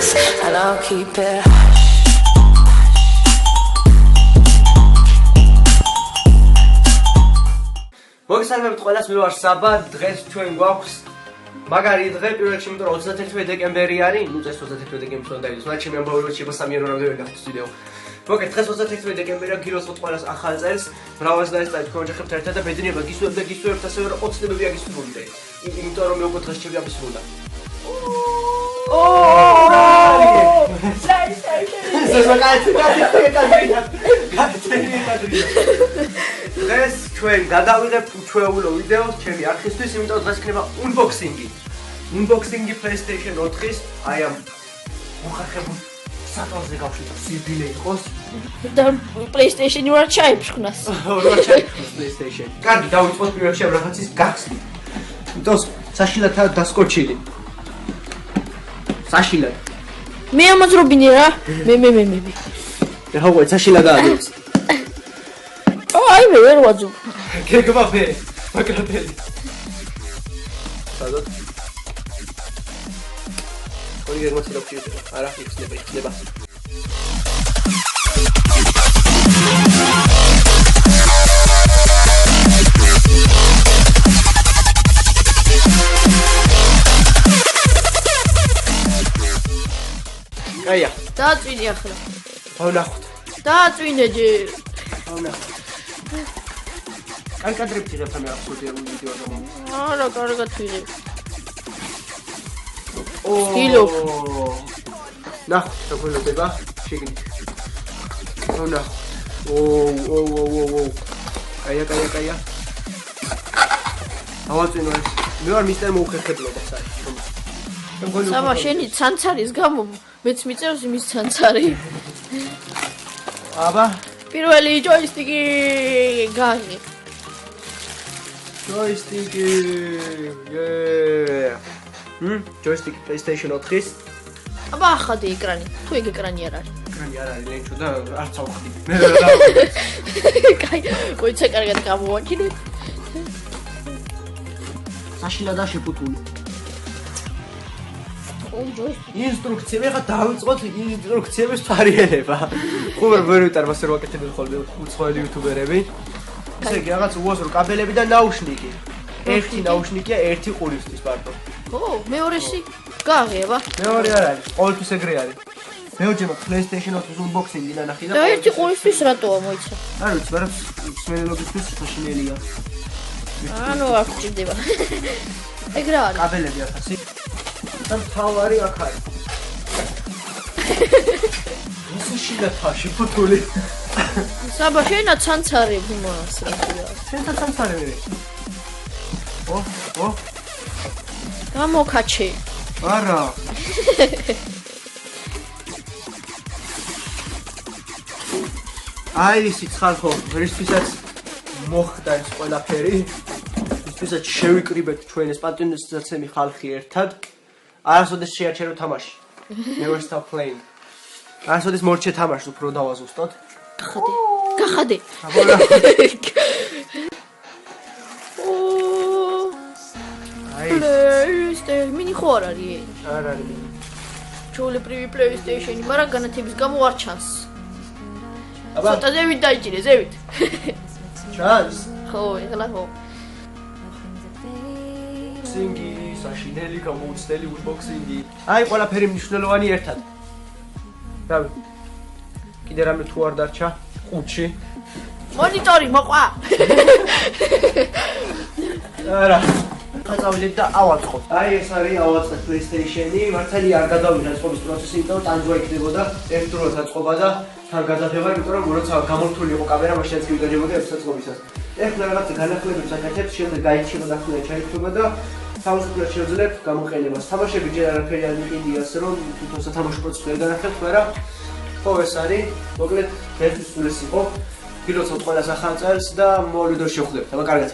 us, and I'll keep it. მოგესალმებით ყველას, მე ვარ საბა, დღეს ჩვენ გვაქვს მაგარი დღე, პირველ რიგში, იმიტომ რომ 31 დეკემბერი არის, ну წეს 31 დეკემბერს უნდა დაიწყოს, მაგრამ ჩემი ამბავი შეიძლება სამიანო რამდენი გახდეს ვიდეო. მოგეთ დღეს 31 დეკემბერია, გილოცავთ ყველას ახალ წელს, ბრავალს დაესწრებით თქვენ ოჯახებთ ერთად და ბედნიერება გისურვებთ და გისურვებთ ასევე რომ ოცნებები აგისურვოთ. იმიტომ რომ მე უკვე დღეს ჩემი აბისურდა. დღეს ჩვენ გადავიღებთ უჩვეულო ვიდეოს ჩემი არქივისთვის, იმიტომ რომ დღეს იქნება unboxing-ი PlayStation 4-ის, აი ამ მოხერხებულ სატელზე გავშვით, სიბილე იყოს და PlayStation-ი ვარ ჩაიფრხნას. ვარ ჩაიფრხნას PlayStation. კარგი, დავიწყოთ პირველ რიგში რაღაცის გახსნით. იმიტომ საშილათა დასკოჩილი. საშილად. მე ამას რობინე რა. მე. ეხლა უკვე საშილად არის. აი მე ვერ ვაძუ. გეგმაფე, მაგრატელი. სადაც? ორი გეგმას იყოფი, არა იქნება. აია. დააწვინე ახლა. ავნახოთ. დააწვინე ჯერ. ავნახოთ. Can cadrip tira fa mi absolute un video domo. არა, კარგად ვიღებ. Skilo. ნახ, შეგულდება, შეგინით. ნახ. კაია. ავაწინო ეს. მე ვარ მისტერ მოუხერხებლობა საერთოდ. საბა, შენი ცანცარის გამო მეც მიწერს იმის ცანცარი. აბა, პირველი ჯოისტიკი განი. Joystick, joystick PlayStation 4-ის. აბა ახადი ეკრანი. თუ ეგ ეკრანი არ არის. ეკრანი არ არის, ლენჩო და არც ავხდი. მე ვერ დავხდი. კაი, მოიცა კარგად გამოვაჩინე. საშილა და შეფუთული. ინსტრუქციები ხა დავიწყოთ ინსტრუქციების ფარიერება. ხუმრ ვერ ვიტარ მასე რო აკეთებენ ხოლმე უცხოელი იუთუბერები. ესე იგი რაღაც უაზრო კაბელები და ნაუშნიკი. ერთი ნაუშნიკია, ერთი ყურისთვის მარტო. მეორეში გაღიება. მეორე არ არის, ყოველთვის ეგრე არის. მეოჯება PlayStation 4-ის unboxing-ი ნახე და ერთი ყურისთვის რატოა მოიცა? არ ვიცი, მაგრამ სვენელობისთვის საშინელია. ანუ აქ ჭირდება. ეგ რა არის? კაბელები ახასი. და თავარი აქ არის. ისე შიგათა შეფუთული. საბა შენა ცანცარები მოასწრებია. შენთან ცანცარები. გამოკაჩე. არა. აი ისიც ხალხო, რისთვისაც მოხდა ეს ყველაფერი. რისთვისაც შევიკრიბეთ ჩვენ ეს პატივნისმცემი ხალხი ერთად. არასოდეს შეაჩერო თამაში. Never stop playing. არასოდეს მორჩე თამაშს უფრო დავაზუსტოთ. გახადე. PlayStation mini ხო არ არის? არ არის. ჩაოლებრივი PlayStation-ი, მაგრამ განათების გამო არ ჩანს. აბა, ცოტა ზევით დაიჭირე, ზევით. ჩანს? ხო, ეხლა ხო. სინგი, საშინელი, გამოუცდელი unboxing-ი. აი, ყველაფერი მნიშვნელოვანი ერთად. რავი. კიდე რამე თუ არ დარჩა ყუთში. მონიტორი მოყვა. არა. ხაწავლეთ და ავაწყოთ. აი ეს არის ავაწყეთ PlayStation-ი. მართალი არ გადავიდა წყობის პროცესი, იმიტომ რომ ტანჯვა იქნებოდა ერთდროულად აწყობა და თან გადაღება, იმიტომ რომ როცა გამორთული იყო კამერა, მაშინაც კი ვიგაჯებოდა ერთ საწყობისას. ეხლა რაღაცა განახლებებს აკეთებს, შემდეგ გაიჩინა და ხოლმე ჩაიქცობა და თავისუფლად შევძლებთ გამოყენებას. თამაშები ჯერ არაფერი არ მიყიდია, ასე რომ თვითონ სათამაშო პროცესი ვერ განახლებთ, მაგრამ ხო ეს არის, მოკლედ დღეს სულ ეს იყო. გილოცავთ ყველას ახალ წელს და მოვიდეო შევხვდებთ. აბა კარგად.